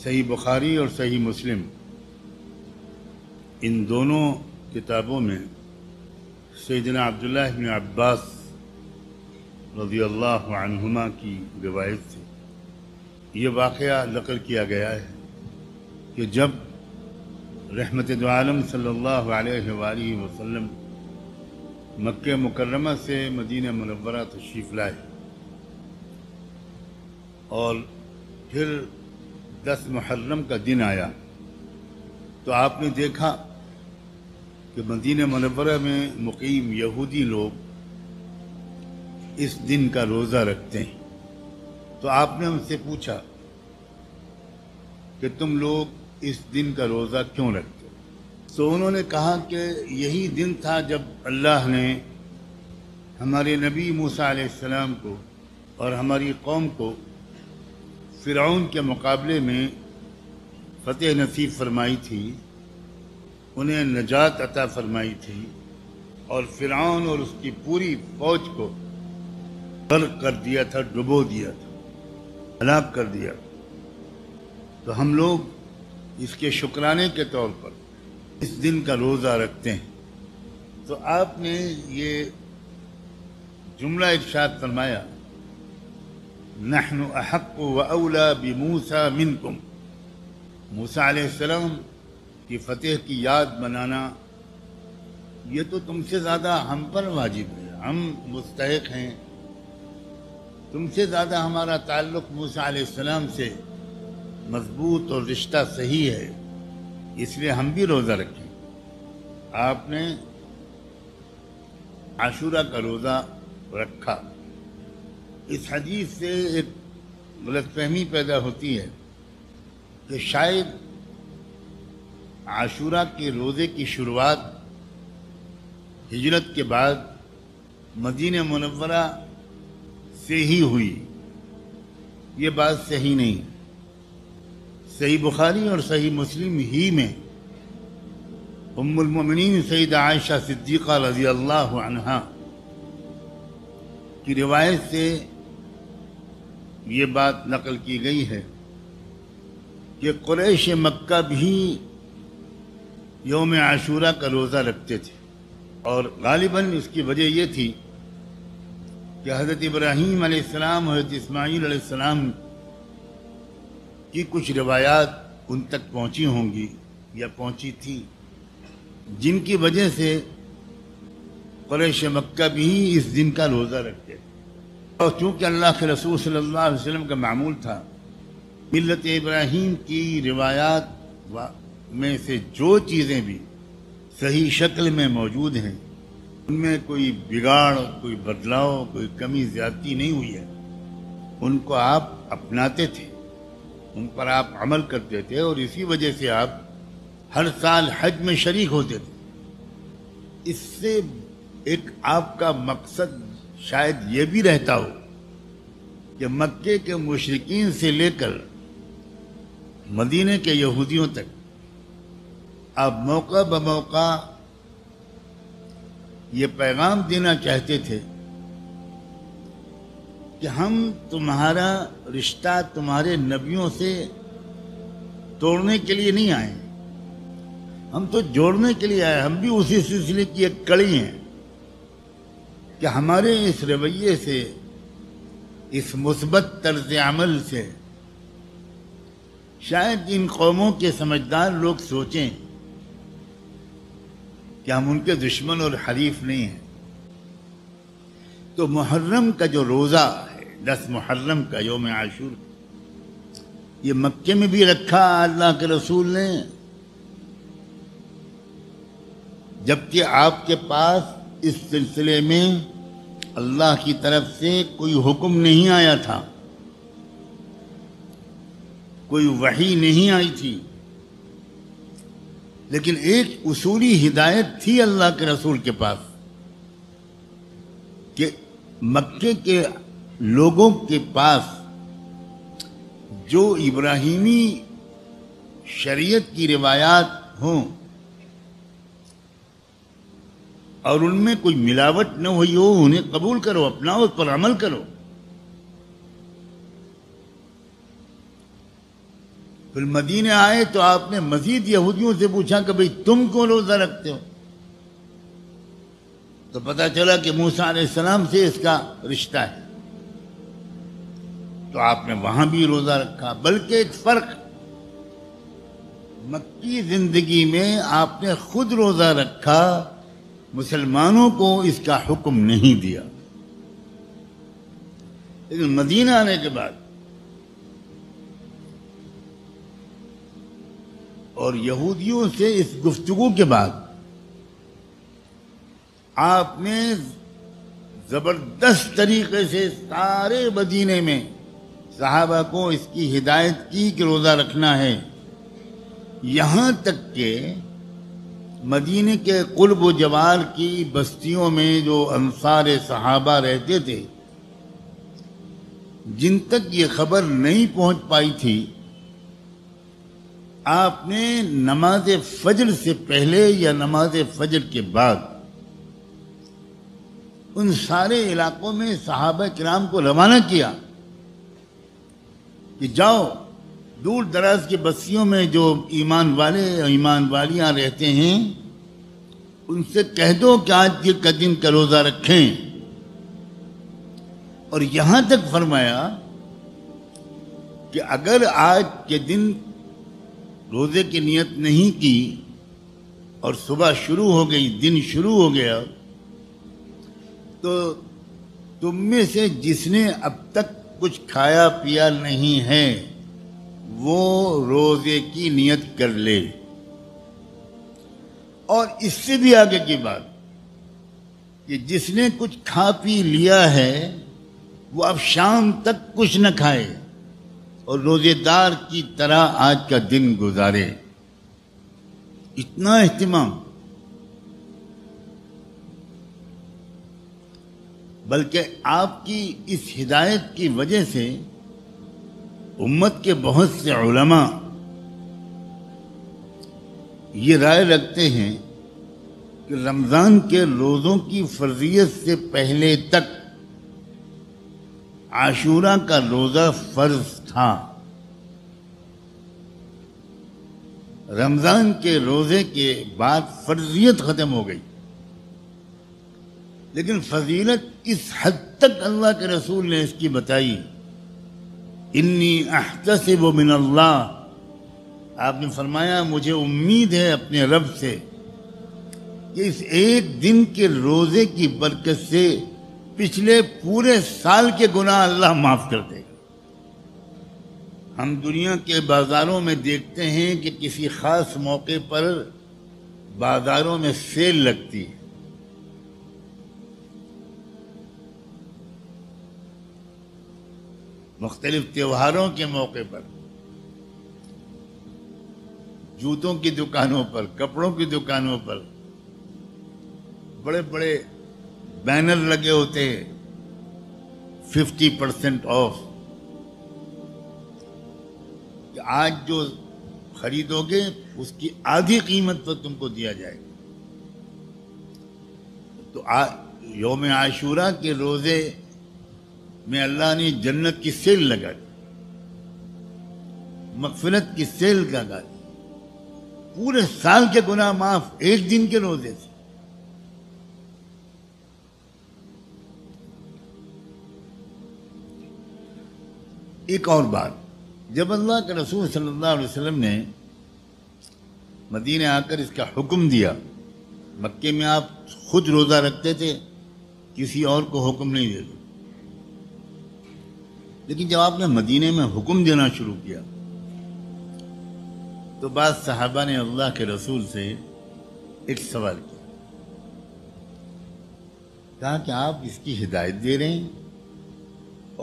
صحیح بخاری اور صحیح مسلم، ان دونوں کتابوں میں سیدنا عبداللہ بن عباس رضی اللہ عنہما کی روایت سے یہ واقعہ نقل کیا گیا ہے کہ جب رحمت دو عالم صلی اللہ علیہ وآلہ وسلم مکہ مکرمہ سے مدینہ منورہ تشریف لائے اور پھر 10 محرم کا دن آیا تو آپ نے دیکھا کہ مدینہ منورہ میں مقیم یہودی لوگ اس دن کا روزہ رکھتے ہیں۔ تو آپ نے ان سے پوچھا کہ تم لوگ اس دن کا روزہ کیوں رکھتے ہو؟ تو انہوں نے کہا کہ یہی دن تھا جب اللہ نے ہمارے نبی موسیٰ علیہ السلام کو اور ہماری قوم کو فرعون کے مقابلے میں فتح نصیب فرمائی تھی، انہیں نجات عطا فرمائی تھی اور فرعون اور اس کی پوری فوج کو غرق کر دیا تھا، ڈبو دیا تھا، ہلاک کر دیا۔ تو ہم لوگ اس کے شکرانے کے طور پر اس دن کا روزہ رکھتے ہیں۔ تو آپ نے یہ جملہ ارشاد فرمایا، نحن احق و اولا بموسیٰ منکم، موسیٰ علیہ السلام کی فتح کی یاد منانا یہ تو تم سے زیادہ ہم پر واجب ہے، ہم مستحق ہیں، تم سے زیادہ ہمارا تعلق موسیٰ علیہ السلام سے مضبوط اور رشتہ صحیح ہے، اس لیے ہم بھی روزہ رکھیں۔ آپ نے عاشورہ کا روزہ رکھا۔ اس حدیث سے ایک غلط فہمی پیدا ہوتی ہے کہ شاید عاشورہ کے روزے کی شروعات ہجرت کے بعد مدینہ منورہ سے ہی ہوئی۔ یہ بات صحیح نہیں۔ صحیح بخاری اور صحیح مسلم ہی میں ام المؤمنین سیدہ عائشہ صدیقہ رضی اللہ عنہا کی روایت سے یہ بات نقل کی گئی ہے کہ قریش مکہ بھی یوم عاشورہ کا روزہ رکھتے تھے، اور غالباً اس کی وجہ یہ تھی کہ حضرت ابراہیم علیہ السلام اور حضرت اسماعیل علیہ السلام کی کچھ روایات ان تک پہنچی ہوں گی یا پہنچی تھیں، جن کی وجہ سے قریش مکہ بھی اس دن کا روزہ رکھتے تھے۔ اور چونکہ اللہ کے رسول صلی اللہ علیہ وسلم کا معمول تھا ملت ابراہیم کی روایات میں سے جو چیزیں بھی صحیح شکل میں موجود ہیں ان میں کوئی بگاڑ، کوئی بدلاؤ، کوئی کمی زیادتی نہیں ہوئی ہے، ان کو آپ اپناتے تھے، ان پر آپ عمل کرتے تھے، اور اسی وجہ سے آپ ہر سال حج میں شریک ہوتے تھے۔ اس سے ایک آپ کا مقصد شاید یہ بھی رہتا ہو کہ مکے کے مشرکین سے لے کر مدینے کے یہودیوں تک آپ موقع بموقع یہ پیغام دینا چاہتے تھے کہ ہم تمہارا رشتہ تمہارے نبیوں سے توڑنے کے لیے نہیں آئے، ہم تو جوڑنے کے لیے آئے، ہم بھی اسی سلسلے کی ایک کڑی ہیں کہ ہمارے اس رویے سے، اس مثبت طرز عمل سے شاید ان قوموں کے سمجھدار لوگ سوچیں کہ ہم ان کے دشمن اور حریف نہیں ہیں۔ تو محرم کا جو روزہ ہے، 10 محرم کا یوم عاشور، یہ مکے میں بھی رکھا اللہ کے رسول نے، جبکہ آپ کے پاس اس سلسلے میں اللہ کی طرف سے کوئی حکم نہیں آیا تھا، کوئی وحی نہیں آئی تھی، لیکن ایک اصولی ہدایت تھی اللہ کے رسول کے پاس کہ مکے کے لوگوں کے پاس جو ابراہیمی شریعت کی روایات ہوں اور ان میں کوئی ملاوٹ نہ ہوئی ہو، انہیں قبول کرو، اپناؤ، اس پر عمل کرو۔ پھر مدینے آئے تو آپ نے مزید یہودیوں سے پوچھا کہ بھئی تم کیوں روزہ رکھتے ہو؟ تو پتہ چلا کہ موسیٰ علیہ السلام سے اس کا رشتہ ہے، تو آپ نے وہاں بھی روزہ رکھا۔ بلکہ ایک فرق، مکی زندگی میں آپ نے خود روزہ رکھا، مسلمانوں کو اس کا حکم نہیں دیا، لیکن مدینہ آنے کے بعد اور یہودیوں سے اس گفتگو کے بعد آپ نے زبردست طریقے سے سارے مدینے میں صحابہ کو اس کی ہدایت کی کہ روزہ رکھنا ہے، یہاں تک کہ مدینے کے قرب و جوار کی بستیوں میں جو انصار صحابہ رہتے تھے، جن تک یہ خبر نہیں پہنچ پائی تھی، آپ نے نماز فجر سے پہلے یا نماز فجر کے بعد ان سارے علاقوں میں صحابہ کرام کو روانہ کیا کہ جاؤ، دور دراز کی بستیوں میں جو ایمان والے اور ایمان والیاں رہتے ہیں، ان سے کہہ دو کہ آج کا دن کا روزہ رکھیں۔ اور یہاں تک فرمایا کہ اگر آج کے دن روزے کی نیت نہیں کی اور صبح شروع ہو گئی، دن شروع ہو گیا، تو تم میں سے جس نے اب تک کچھ کھایا پیا نہیں ہے وہ روزے کی نیت کر لے۔ اور اس سے بھی آگے کی بات کہ جس نے کچھ کھا پی لیا ہے وہ اب شام تک کچھ نہ کھائے اور روزے دار کی طرح آج کا دن گزارے۔ اتنا اہتمام، بلکہ آپ کی اس ہدایت کی وجہ سے امت کے بہت سے علماء یہ رائے رکھتے ہیں کہ رمضان کے روزوں کی فرضیت سے پہلے تک عاشوراء کا روزہ فرض تھا۔ رمضان کے روزے کے بعد فرضیت ختم ہو گئی، لیکن فضیلت اس حد تک اللہ کے رسول نے اس کی بتائی، انی احتسب من اللہ، آپ نے فرمایا مجھے امید ہے اپنے رب سے کہ اس ایک دن کے روزے کی برکت سے پچھلے پورے سال کے گناہ اللہ معاف کر دے گا۔ ہم دنیا کے بازاروں میں دیکھتے ہیں کہ کسی خاص موقع پر بازاروں میں سیل لگتی ہے، مختلف تہواروں کے موقع پر، جوتوں کی دکانوں پر، کپڑوں کی دکانوں پر بڑے بڑے بینر لگے ہوتے ہیں 50% آف، کہ آج جو خریدو گے اس کی آدھی قیمت پر تم کو دیا جائے گا۔ تو یوم عاشوراء کے روزے میں اللہ نے جنت کی سیل لگا دی، مغفرت کی سیل لگا دی، پورے سال کے گناہ معاف ایک دن کے روزے سے۔ ایک اور بات، جب اللہ کے رسول صلی اللہ علیہ وسلم نے مدینے آ کر اس کا حکم دیا، مکے میں آپ خود روزہ رکھتے تھے، کسی اور کو حکم نہیں دیتے، لیکن جب آپ نے مدینے میں حکم دینا شروع کیا تو بعض صحابہ نے اللہ کے رسول سے ایک سوال کیا، کہا کہ آپ اس کی ہدایت دے رہے ہیں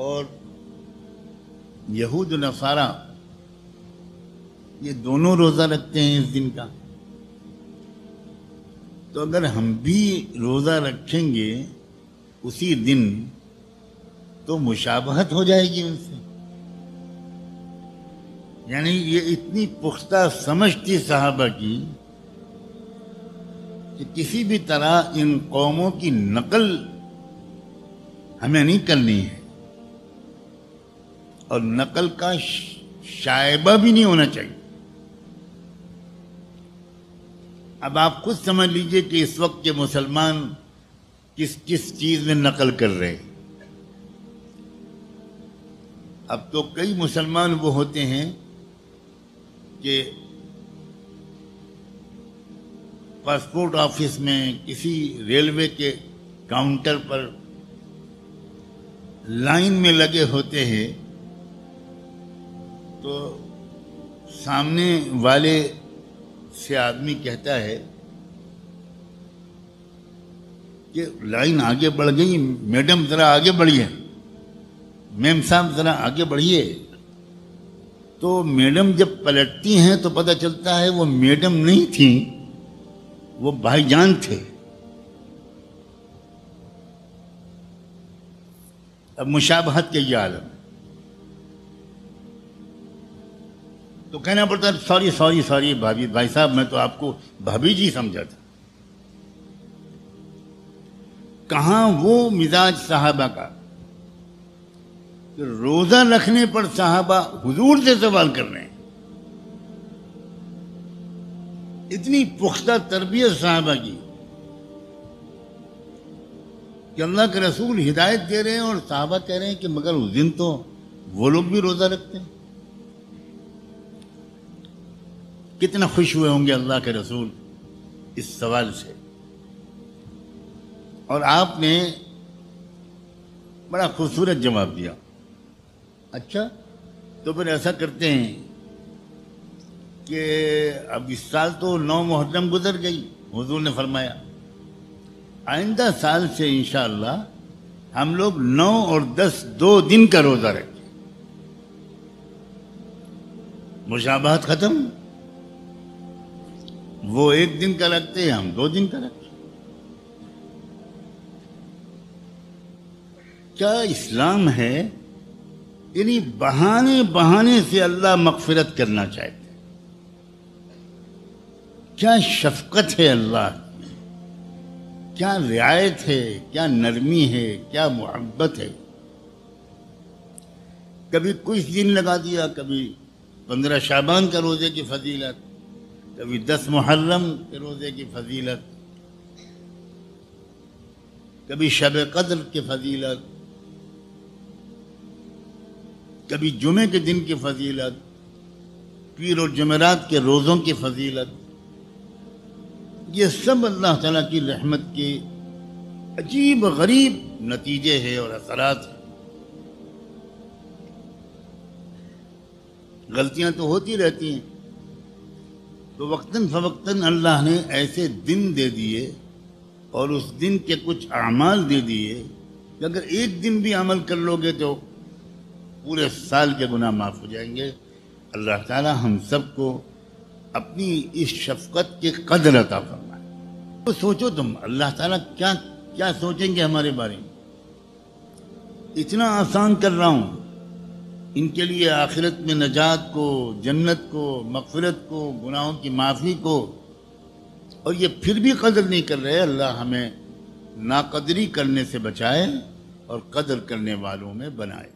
اور یہود و نصارہ یہ دونوں روزہ رکھتے ہیں اس دن کا، تو اگر ہم بھی روزہ رکھیں گے اسی دن تو مشابہت ہو جائے گی ان سے۔ یعنی یہ اتنی پختہ سمجھ تھی صحابہ کی کہ کسی بھی طرح ان قوموں کی نقل ہمیں نہیں کرنی ہے، اور نقل کا شائبہ بھی نہیں ہونا چاہیے۔ اب آپ خود سمجھ لیجئے کہ اس وقت کے مسلمان کس کس چیز میں نقل کر رہے ہیں۔ اب تو کئی مسلمان وہ ہوتے ہیں کہ پاسپورٹ آفس میں کسی ریلوے کے کاؤنٹر پر لائن میں لگے ہوتے ہیں تو سامنے والے سے آدمی کہتا ہے کہ لائن آگے بڑھ گئی، میڈم ذرا آگے بڑھیے، میم صاحب ذرا آگے بڑھیے۔ تو میڈم جب پلٹتی ہیں تو پتہ چلتا ہے وہ میڈم نہیں تھیں، وہ بھائی جان تھے۔ اب مشابہت کے یہ عالم، تو کہنا پڑتا ہے سوری سوری سوری بھائی صاحب، میں تو آپ کو بھابھی جی سمجھا تھا۔ کہاں وہ مزاج صحابہ کا کہ روزہ رکھنے پر صحابہ حضور سے سوال کر رہے ہیں۔ اتنی پختہ تربیت صحابہ کی کہ اللہ کے رسول ہدایت دے رہے ہیں اور صحابہ کہہ رہے ہیں کہ مگر اس دن تو وہ لوگ بھی روزہ رکھتے ہیں۔ کتنا خوش ہوئے ہوں گے اللہ کے رسول اس سوال سے۔ اور آپ نے بڑا خوبصورت جواب دیا، اچھا تو پھر ایسا کرتے ہیں کہ اب اس سال تو 9 محرم گزر گئی، حضور نے فرمایا آئندہ سال سے انشاءاللہ ہم لوگ 9 اور 10 2 دن کا روزہ رکھیں۔ مشابہت ختم، وہ 1 دن کا رکھتے ہیں، ہم 2 دن کا رکھتے ہیں۔ کیا اسلام ہے؟ یعنی بہانے سے اللہ مغفرت کرنا چاہتے ہیں۔ کیا شفقت ہے اللہ کی، کیا رعایت ہے، کیا نرمی ہے، کیا محبت ہے۔ کبھی کچھ دن لگا دیا، کبھی 15 شعبان کا روزے کی فضیلت، کبھی 10 محرم کے روزے کی فضیلت، کبھی شب قدر کی فضیلت، کبھی جمعے کے دن کی فضیلت، پیر اور جمعرات کے روزوں کی فضیلت۔ یہ سب اللہ تعالیٰ کی رحمت کے عجیب غریب نتیجے ہیں اور اثرات ہیں۔ غلطیاں تو ہوتی رہتی ہیں، تو وقتاً فوقتاً اللہ نے ایسے دن دے دیے اور اس دن کے کچھ اعمال دے دیے کہ اگر ایک دن بھی عمل کر لو گے تو پورے سال کے گناہ معاف ہو جائیں گے۔ اللہ تعالی ہم سب کو اپنی اس شفقت کی قدر عطا فرمائے۔ تو سوچو تم، اللہ تعالیٰ کیا سوچیں گے ہمارے بارے میں۔ اتنا آسان کر رہا ہوں ان کے لیے آخرت میں نجات کو، جنت کو، مغفرت کو، گناہوں کی معافی کو، اور یہ پھر بھی قدر نہیں کر رہے۔ اللہ ہمیں ناقدری کرنے سے بچائے اور قدر کرنے والوں میں بنائے۔